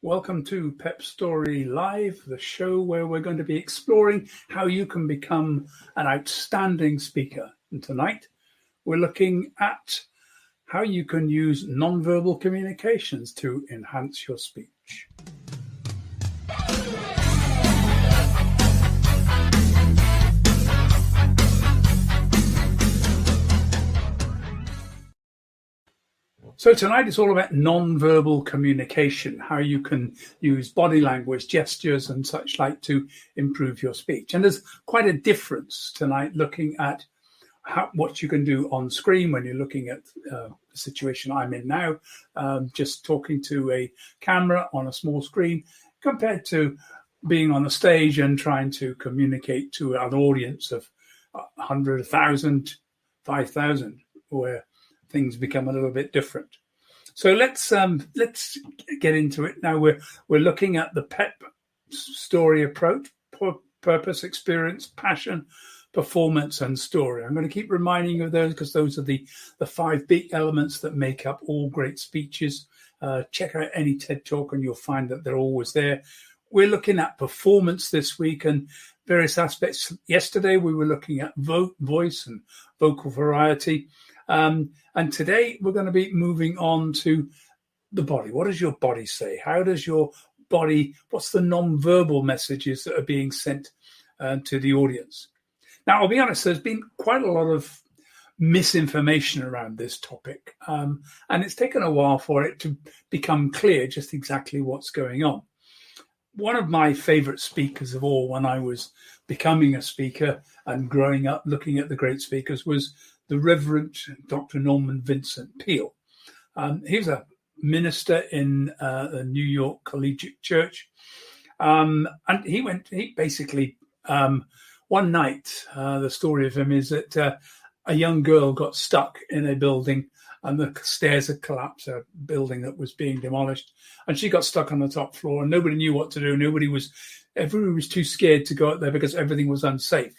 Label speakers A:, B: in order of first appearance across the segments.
A: Welcome to PEPP Story Live, the show where we're going to be exploring how you can become an outstanding speaker. And tonight, we're looking at how you can use nonverbal communications to enhance your speech. So tonight it's all about non-verbal communication, how you can use body language, gestures and such like to improve your speech. And there's quite a difference tonight looking at what you can do on screen when you're looking at the situation I'm in now, just talking to a camera on a small screen compared to being on a stage and trying to communicate to an audience of 100, 1,000, 5,000, where things become a little bit different. So let's get into it now. We're looking at the PEPP story approach: purpose, experience, passion, performance, and story. I'm going to keep reminding you of those because those are the 5 big elements that make up all great speeches. Check out any TED Talk and you'll find that they're always there. We're looking at performance this week and various aspects. Yesterday we were looking at voice and vocal variety. And today we're going to be moving on to the body. What does your body say? How does your body, what's the non-verbal messages that are being sent to the audience? Now, I'll be honest, there's been quite a lot of misinformation around this topic. And it's taken a while for it to become clear just exactly what's going on. One of my favorite speakers of all when I was becoming a speaker and growing up looking at the great speakers was the Reverend Dr. Norman Vincent Peale. He was a minister in the New York Collegiate Church. And he basically, one night, the story of him is that a young girl got stuck in a building and the stairs had collapsed, a building that was being demolished. And she got stuck on the top floor and nobody knew what to do. Everybody was too scared to go up there because everything was unsafe.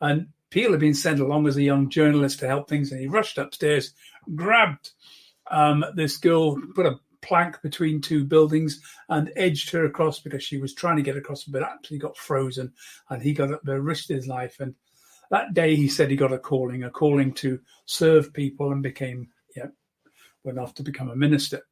A: And Peale had been sent along as a young journalist to help things, and he rushed upstairs, grabbed this girl, put a plank between 2 buildings and edged her across because she was trying to get across, but actually got frozen, and he got up there, risked his life. And that day he said he got a calling to serve people, and went off to become a minister.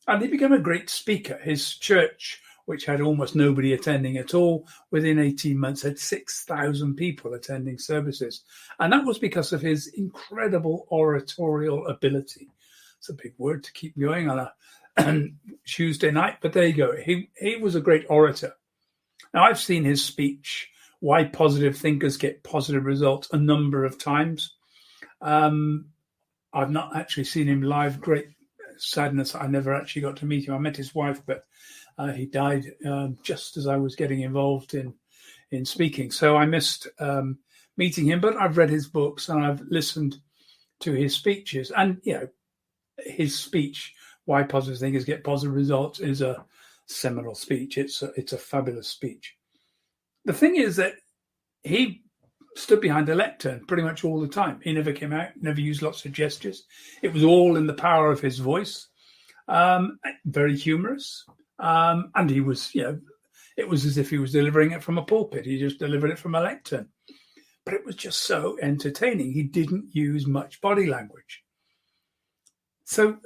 A: And he became a great speaker. His church, which had almost nobody attending at all, within 18 months had 6,000 people attending services. And that was because of his incredible oratorial ability. It's a big word to keep going on a Tuesday night, but there you go. He was a great orator. Now, I've seen his speech, Why Positive Thinkers Get Positive Results, a number of times. I've not actually seen him live. Great sadness, I never actually got to meet him. I met his wife, but he died just as I was getting involved in speaking. So I missed meeting him, but I've read his books and I've listened to his speeches. And, his speech, Why Positive Thinkers Get Positive Results, is a seminal speech. It's a fabulous speech. The thing is that he stood behind a lectern pretty much all the time. He never came out, never used lots of gestures. It was all in the power of his voice. Very humorous. And he was, it was as if he was delivering it from a pulpit. He just delivered it from a lectern. But it was just so entertaining. He didn't use much body language. So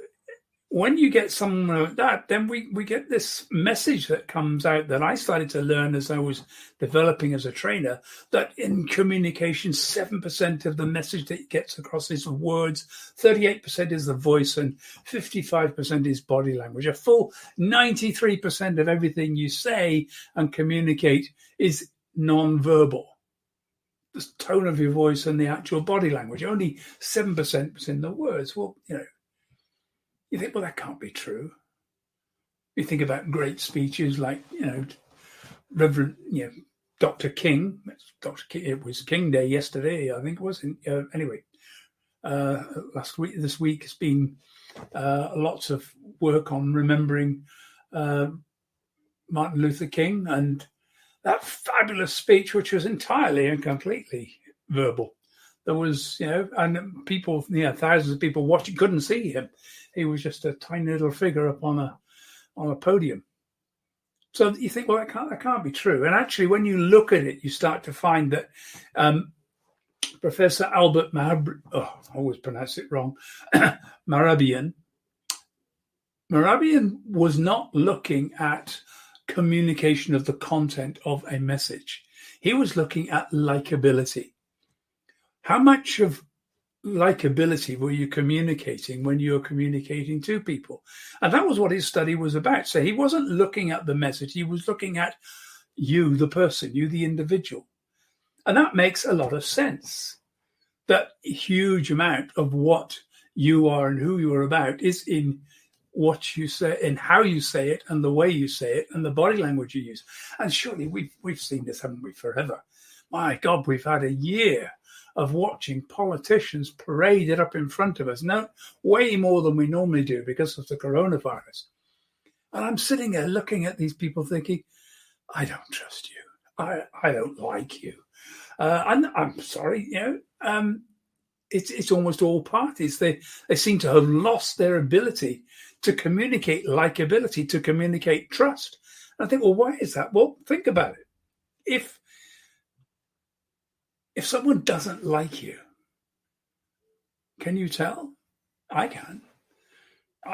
A: when you get someone like that, then we get this message that comes out that I started to learn as I was developing as a trainer, that in communication, 7% of the message that gets across is words, 38% is the voice, and 55% is body language. A full 93% of everything you say and communicate is non-verbal. The tone of your voice and the actual body language. Only 7% was in the words. Well, you think, well, that can't be true. You think about great speeches like, Reverend, Dr. King. It was King Day yesterday, I think it was. Anyway, this week has been lots of work on remembering Martin Luther King and that fabulous speech, which was entirely and completely verbal. There was, and people, thousands of people watching couldn't see him. He was just a tiny little figure up on a podium. So you think, well, that can't be true. And actually, when you look at it, you start to find that Professor Albert Mehrabian, I always pronounce it wrong, Mehrabian was not looking at communication of the content of a message. He was looking at likability. How much of likability were you communicating when you were communicating to people? And that was what his study was about. So he wasn't looking at the message. He was looking at you, the person, you, the individual. And that makes a lot of sense. That huge amount of what you are and who you are about is in what you say, in how you say it, and the way you say it, and the body language you use. And surely we've seen this, haven't we, forever? My God, we've had a year of watching politicians paraded up in front of us. No, way more than we normally do because of the coronavirus. And I'm sitting there looking at these people thinking, I don't trust you. I don't like you. And I'm sorry, it's almost all parties. They seem to have lost their ability to communicate likability, to communicate trust. And I think, well, why is that? Well, think about it. If someone doesn't like you, can you tell? I can.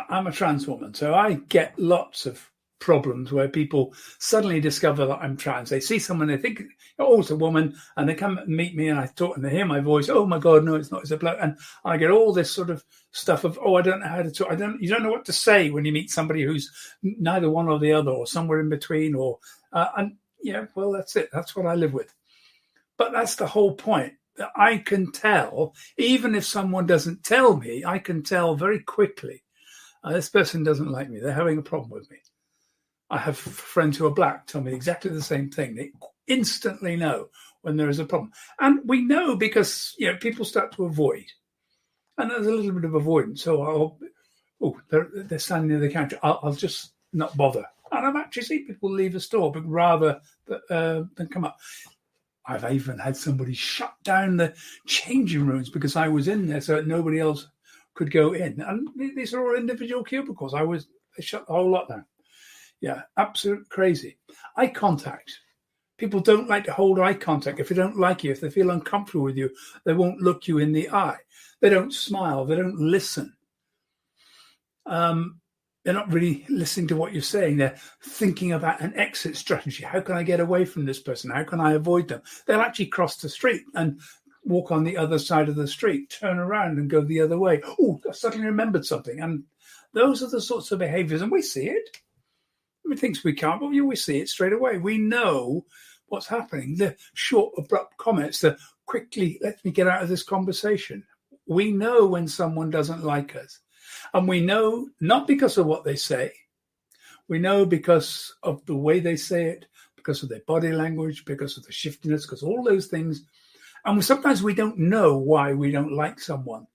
A: I'm a trans woman, so I get lots of problems where people suddenly discover that I'm trans. They see someone, they think, oh, it's a woman, and they come and meet me, and I talk, and they hear my voice. Oh my God, no, it's not. It's a bloke. And I get all this sort of stuff of, oh, I don't know how to talk. You don't know what to say when you meet somebody who's neither one or the other, or somewhere in between, or well, that's it. That's what I live with. But that's the whole point. That I can tell, even if someone doesn't tell me, I can tell very quickly. This person doesn't like me. They're having a problem with me. I have friends who are black tell me exactly the same thing. They instantly know when there is a problem. And we know because, people start to avoid. And there's a little bit of avoidance. So they're standing near the counter. I'll just not bother. And I've actually seen people leave a store, but rather than come up. I've even had somebody shut down the changing rooms because I was in there so that nobody else could go in. And these are all individual cubicles. They shut the whole lot down. Yeah, absolute crazy. Eye contact. People don't like to hold eye contact. If they don't like you, if they feel uncomfortable with you, they won't look you in the eye. They don't smile. They don't listen. They're not really listening to what you're saying. They're thinking about an exit strategy. How can I get away from this person? How can I avoid them? They'll actually cross the street and walk on the other side of the street, turn around and go the other way. Oh, I suddenly remembered something. And those are the sorts of behaviors, and we see it. We think we can't, but we see it straight away. We know what's happening. The short, abrupt comments, the quickly, let me get out of this conversation. We know when someone doesn't like us. And we know not because of what they say. We know because of the way they say it, because of their body language, because of the shiftiness, because all those things. And sometimes we don't know why we don't like someone.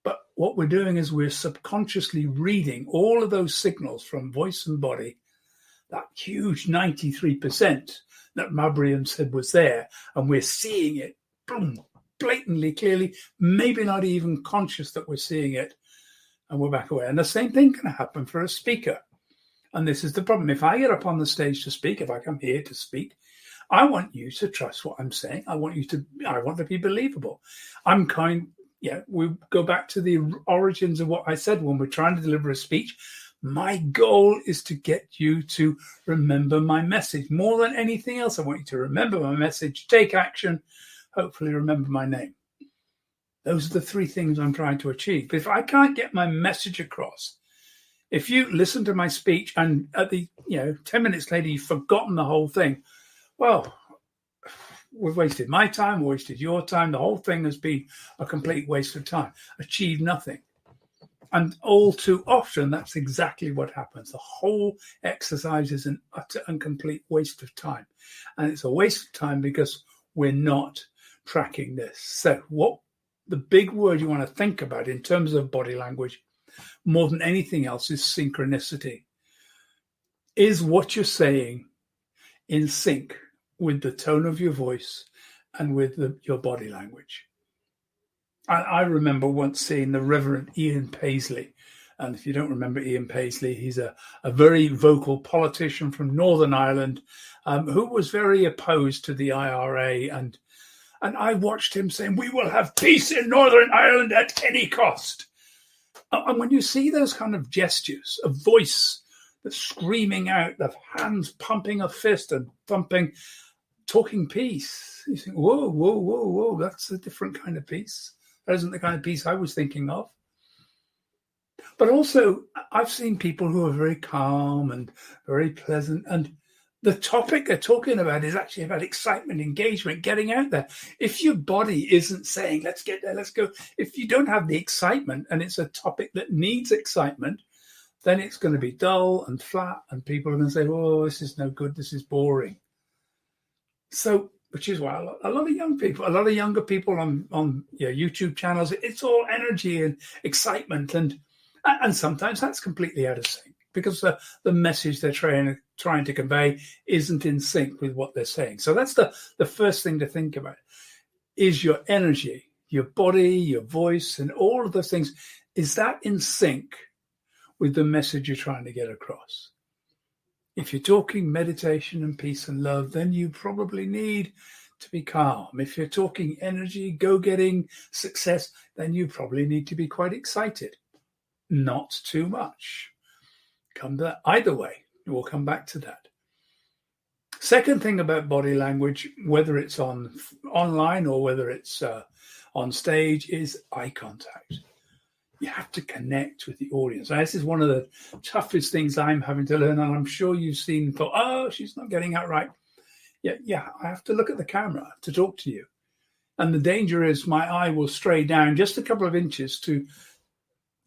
A: But what we're doing is we're subconsciously reading all of those signals from voice and body, that huge 93% that Mehrabian said was there, and we're seeing it, boom, blatantly, clearly, maybe not even conscious that we're seeing it, and we're back away. And the same thing can happen for a speaker. And this is the problem. If I get up on the stage to speak, if I come here to speak, I want you to trust what I'm saying. I want to be believable. We go back to the origins of what I said when we're trying to deliver a speech. My goal is to get you to remember my message. More than anything else, I want you to remember my message, take action, hopefully remember my name. Those are the three things I'm trying to achieve. But if I can't get my message across, if you listen to my speech and at the 10 minutes later you've forgotten the whole thing, well, we've wasted my time, wasted your time. The whole thing has been a complete waste of time. Achieved nothing. And all too often, that's exactly what happens. The whole exercise is an utter and complete waste of time. And it's a waste of time because we're not tracking this. So what the big word you want to think about in terms of body language, more than anything else, is synchronicity. Is what you're saying in sync with the tone of your voice and with your body language? I remember once seeing the Reverend Ian Paisley And if you don't remember Ian Paisley, he's a very vocal politician from Northern Ireland who was very opposed to the IRA. And I watched him saying, we will have peace in Northern Ireland at any cost. And when you see those kind of gestures, a voice that's screaming out, the hands pumping a fist and thumping, talking peace, you think, whoa, whoa, whoa, whoa, that's a different kind of peace. That isn't the kind of peace I was thinking of. But also, I've seen people who are very calm and very pleasant, and the topic they're talking about is actually about excitement, engagement, getting out there. If your body isn't saying, let's get there, let's go, if you don't have the excitement and it's a topic that needs excitement, then it's going to be dull and flat, and people are going to say, oh, this is no good, this is boring. So, which is why a lot of young people, a lot of younger people on YouTube channels, it's all energy and excitement, and sometimes that's completely out of sync because the message they're trying to convey isn't in sync with what they're saying. So that's the first thing to think about. Is your energy, your body, your voice, and all of those things, is that in sync with the message you're trying to get across? If you're talking meditation and peace and love, then you probably need to be calm. If you're talking energy, go-getting, success, then you probably need to be quite excited. Not too much. Come to that. Either way, we'll come back to that. Second thing about body language, whether it's online or whether it's on stage, is eye contact. You have to connect with the audience. And this is one of the toughest things I'm having to learn, and I'm sure you've seen and thought, oh, she's not getting that right. Yeah, I have to look at the camera to talk to you. And the danger is my eye will stray down just a couple of inches to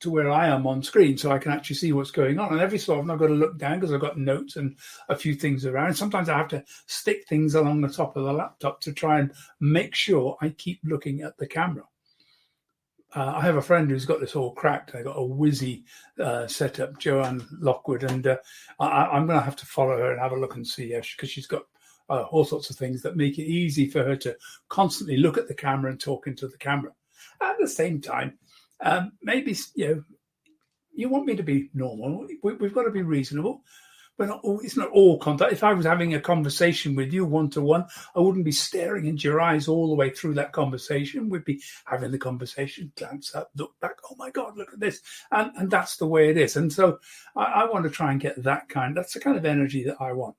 A: where I am on screen, so I can actually see what's going on. And every so often I've got to look down because I've got notes and a few things around. Sometimes I have to stick things along the top of the laptop to try and make sure I keep looking at the camera. I have a friend who's got this all cracked. I got a Whizzy setup, Joanne Lockwood, and I'm going to have to follow her and have a look and see, because she's got all sorts of things that make it easy for her to constantly look at the camera and talk into the camera. At the same time, maybe you want me to be normal. We've got to be reasonable. It's not all contact. If I was having a conversation with you one-to-one, I wouldn't be staring into your eyes all the way through that conversation. We'd be having the conversation, glance up, look back, oh my God, look at this. And that's the way it is. And so I want to try and get that's the kind of energy that I want.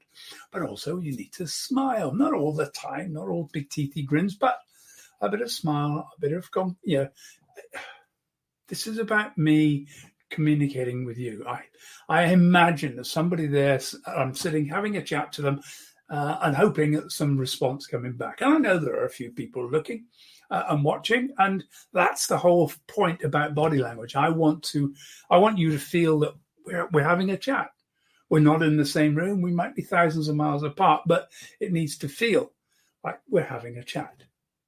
A: But also you need to smile, not all the time, not all big teethy grins, but a bit of smile, a bit of, this is about me communicating with you. I imagine there's somebody there, I'm sitting having a chat to them and hoping at some response coming back. And I know there are a few people looking and watching, and that's the whole point about body language. I want you to feel that we're having a chat. We're not in the same room. We might be thousands of miles apart, but it needs to feel like we're having a chat.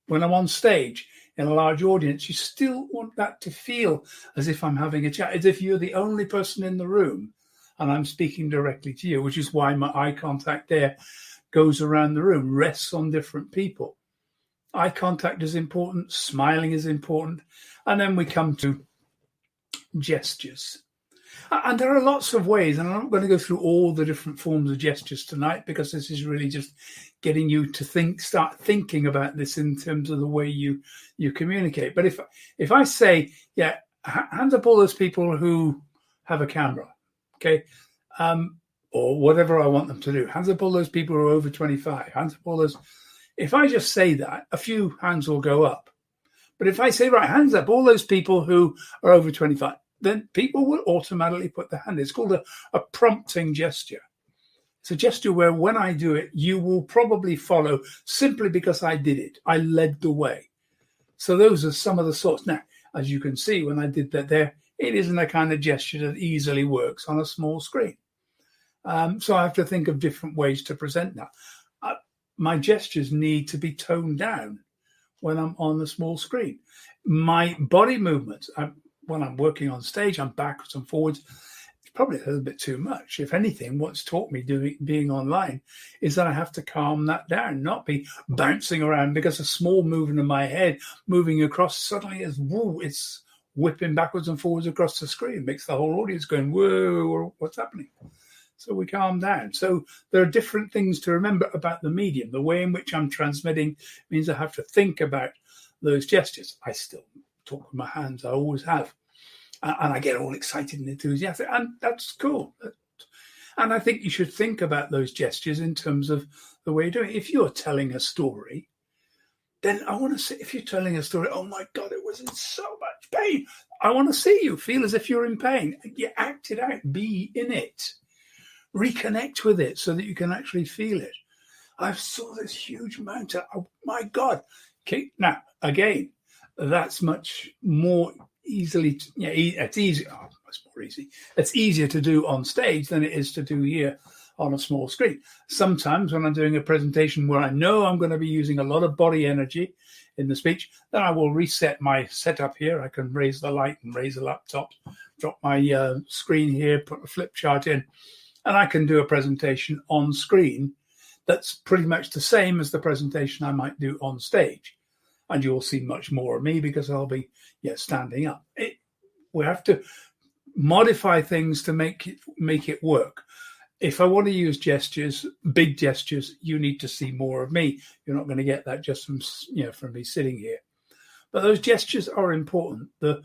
A: When I'm on stage in a large audience, you still want that to feel as if I'm having a chat, as if you're the only person in the room and I'm speaking directly to you, which is why my eye contact there goes around the room, rests on different people. Eye contact is important, smiling is important, and then we come to gestures. And there are lots of ways, and I'm not going to go through all the different forms of gestures tonight, because this is really just getting you to start thinking about this in terms of the way you communicate. But if I say, hands up all those people who have a camera, okay, or whatever I want them to do, hands up all those people who are over 25, hands up all those. If I just say that, a few hands will go up. But if I say, right, hands up all those people who are over 25, then people will automatically put their hand. It's called a prompting gesture. It's a gesture where when I do it, you will probably follow simply because I did it. I led the way. So those are some of the sorts. Now, as you can see, when I did that there, it isn't a kind of gesture that easily works on a small screen. So I have to think of different ways to present that. My gestures need to be toned down when I'm on the small screen. My body movements, when I'm working on stage, I'm backwards and forwards. It's probably a little bit too much. If anything, what's taught me being online is that I have to calm that down, not be bouncing around, because a small movement of my head moving across suddenly is, woo, it's whipping backwards and forwards across the screen. It makes the whole audience going, whoa, what's happening? So we calm down. So there are different things to remember about the medium. The way in which I'm transmitting means I have to think about those gestures. I still talk with my hands. I always have. And I get all excited and enthusiastic. And that's cool. And I think you should think about those gestures in terms of the way you're doing it. If you're telling a story, then I want to see, if you're telling a story, oh my God, it was in so much pain. I want to see you feel as if you're in pain. You act it out. Be in it. Reconnect with it so that you can actually feel it. I saw this huge mountain. Oh my God. Okay. Now, again, that's much more easily, it's easy. Oh, it's more easy. It's easier to do on stage than it is to do here on a small screen. Sometimes when I'm doing a presentation where I know I'm going to be using a lot of body energy in the speech, then I will reset my setup here. I can raise the light and raise the laptop, drop my screen here, put a flip chart in, and I can do a presentation on screen that's pretty much the same as the presentation I might do on stage. And you'll see much more of me because I'll be standing up. We have to modify things to make it work. If I want to use gestures, big gestures, you need to see more of me. You're not going to get that just from me sitting here. But those gestures are important. The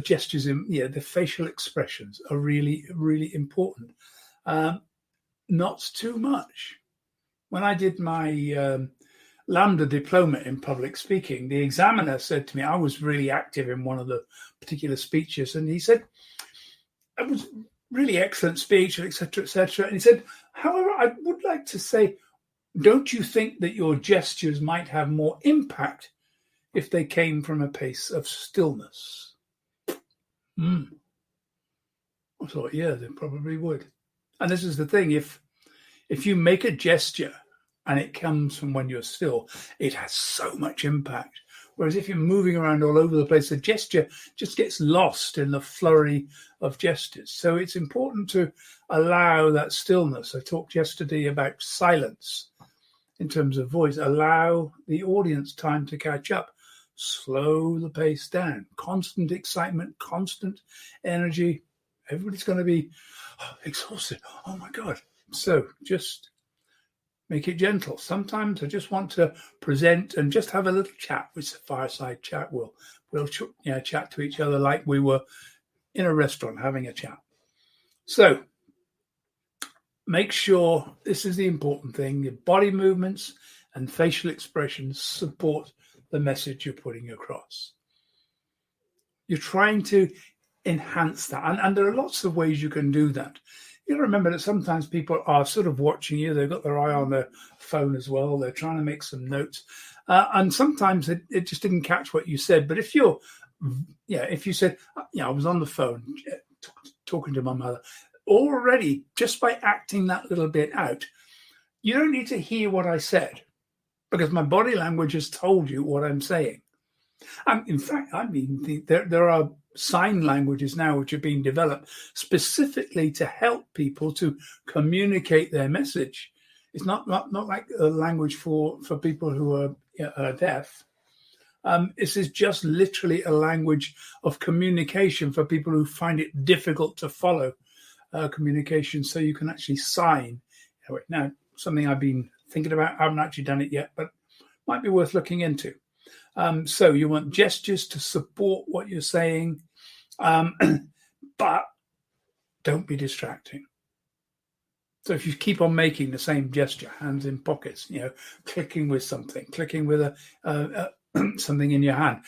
A: gestures the facial expressions are really, really important. Not too much. When I did my Lambda diploma in public speaking, the examiner said to me, I was really active in one of the particular speeches, and he said, it was really excellent speech, etc., etc. And he said, however, I would like to say, don't you think that your gestures might have more impact if they came from a place of stillness? I thought, yeah, they probably would. And this is the thing, if you make a gesture and it comes from when you're still, it has so much impact. Whereas if you're moving around all over the place, the gesture just gets lost in the flurry of gestures. So it's important to allow that stillness. I talked yesterday about silence in terms of voice. Allow the audience time to catch up. Slow the pace down. Constant excitement, constant energy. Everybody's going to be exhausted. Oh my God. So just make it gentle. Sometimes I just want to present and just have a little chat. It's a fireside chat. We'll chat to each other like we were in a restaurant having a chat. So make sure, this is the important thing, your body movements and facial expressions support the message you're putting across. You're trying to enhance that. And there are lots of ways you can do that. You got to remember that sometimes people are sort of watching you. They've got their eye on their phone as well. They're trying to make some notes. And sometimes it just didn't catch what you said. But if you said, I was on the phone talking to my mother, already just by acting that little bit out, you don't need to hear what I said because my body language has told you what I'm saying. And in fact, there are sign languages now which are being developed specifically to help people to communicate their message. It's not like a language for people who are deaf. This is just literally a language of communication for people who find it difficult to follow communication, so you can actually sign. Now, something I've been thinking about, I haven't actually done it yet, but might be worth looking into. So you want gestures to support what you're saying, but don't be distracting. So if you keep on making the same gesture, hands in pockets, clicking with something, clicking with something in your hand,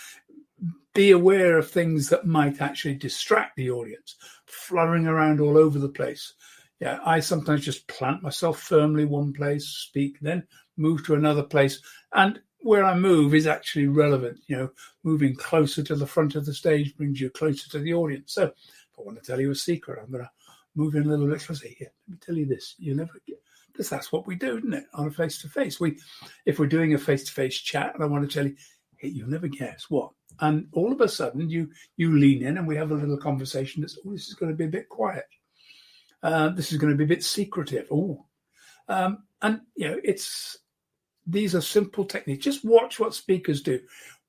A: be aware of things that might actually distract the audience, fluttering around all over the place. I sometimes just plant myself firmly one place, speak, then move to another place, and where I move is actually relevant. Moving closer to the front of the stage brings you closer to the audience. So if I want to tell you a secret, I'm going to move in a little bit closer. Here, let me tell you this. You never get, because that's what we do, isn't it? On a face-to-face. If we're doing a face-to-face chat and I want to tell you, hey, you'll never guess what. And all of a sudden you lean in and we have a little conversation that's, this is going to be a bit quiet. This is going to be a bit secretive. These are simple techniques. Just watch what speakers do.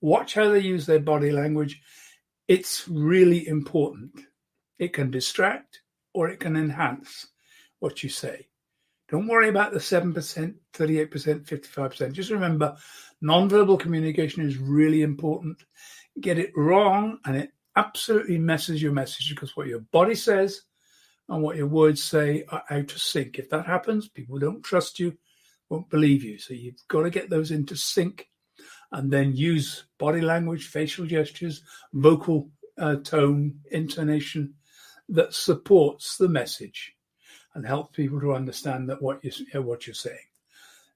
A: Watch how they use their body language. It's really important. It can distract or it can enhance what you say. Don't worry about the 7%, 38%, 55%. Just remember, nonverbal communication is really important. Get it wrong and it absolutely messes your message, because what your body says and what your words say are out of sync. If that happens, people don't trust you, won't believe you. So you've got to get those into sync, and then use body language, facial gestures, vocal tone, intonation that supports the message and helps people to understand that what you're saying.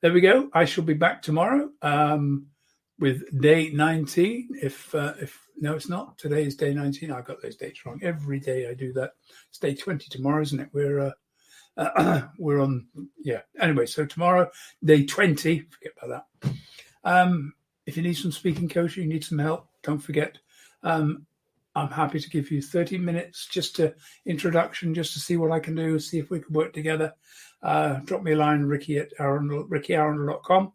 A: There we go. I shall be back tomorrow with day 19. If no, it's not. Today is day 19. I've got those dates wrong. Every day I do that. It's day 20 tomorrow, isn't it? We're on, yeah. Anyway, so tomorrow, day 20. Forget about that. If you need some speaking coaching, you need some help, don't forget. I'm happy to give you 30 minutes just to introduction, just to see what I can do, see if we can work together. Drop me a line, ricky@rickyarundel.com.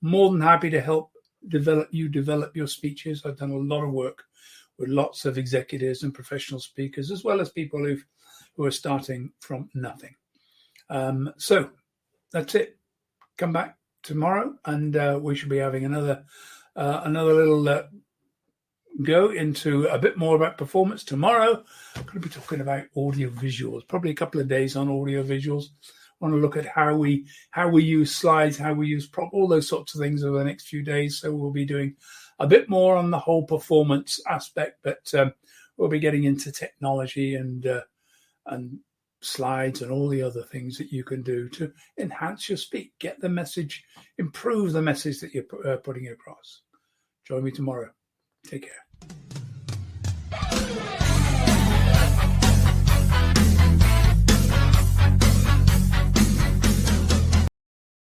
A: More than happy to help develop your speeches. I've done a lot of work with lots of executives and professional speakers, as well as people who are starting from nothing. So that's it. Come back tomorrow, and we should be having another little go into a bit more about performance. Tomorrow I'm going to be talking about audio visuals, probably a couple of days on audio visuals. I want to look at how we use slides, how we use all those sorts of things over the next few days. So we'll be doing a bit more on the whole performance aspect, but we'll be getting into technology and slides and all the other things that you can do to enhance your speak, get the message, improve the message that you're putting across. Join me tomorrow. Take care.